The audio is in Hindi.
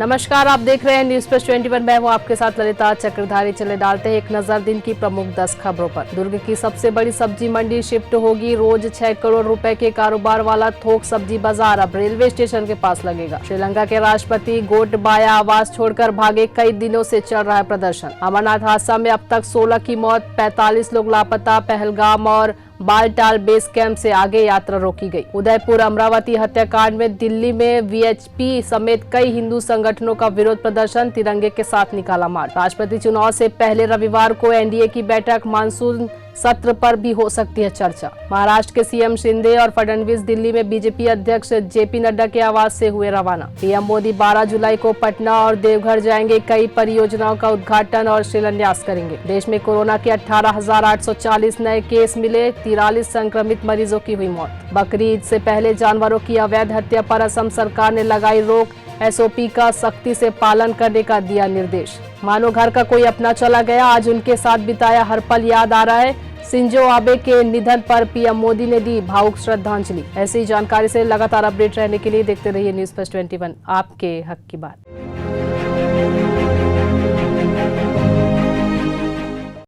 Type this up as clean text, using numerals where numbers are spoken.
नमस्कार, आप देख रहे हैं न्यूज प्लस 21। मैं हूं आपके साथ ललिता चक्रधारी। चले डालते हैं एक नजर दिन की प्रमुख 10 खबरों पर। दुर्ग की सबसे बड़ी सब्जी मंडी शिफ्ट होगी। रोज 6 करोड़ रुपए के कारोबार वाला थोक सब्जी बाजार अब रेलवे स्टेशन के पास लगेगा। श्रीलंका के राष्ट्रपति गोटबाया आवास छोड़कर भागे, कई दिनों से चल रहा है प्रदर्शन। अमरनाथ हादसा में अब तक 16 की मौत, 45 लोग लापता। पहलगाम और बालटाल बेस कैंप से आगे यात्रा रोकी गई। उदयपुर अमरावती हत्याकांड में दिल्ली में वीएचपी समेत कई हिंदू संगठनों का विरोध प्रदर्शन, तिरंगे के साथ निकाला मार्च। राष्ट्रपति चुनाव से पहले रविवार को एनडीए की बैठक, मानसून सत्र पर भी हो सकती है चर्चा। महाराष्ट्र के सीएम शिंदे और फडणवीस दिल्ली में बीजेपी अध्यक्ष जेपी नड्डा के आवास से हुए रवाना। पीएम मोदी 12 जुलाई को पटना और देवघर जाएंगे, कई परियोजनाओं का उद्घाटन और शिलान्यास करेंगे। देश में कोरोना के 18,840 नए केस मिले, 43 संक्रमित मरीजों की हुई मौत। बकरी ईद से पहले जानवरों की अवैध हत्या पर असम सरकार ने लगाई रोक, एसओपी का सख्ती से पालन करने का दिया निर्देश। मानो घर का कोई अपना चला गया, आज उनके साथ बिताया हर पल याद आ रहा है। शिंजो आबे के निधन पर पीएम मोदी ने दी भावुक श्रद्धांजलि। ऐसी जानकारी से लगातार अपडेट रहने के लिए देखते रहिए न्यूज प्लस 21, आपके हक की बात।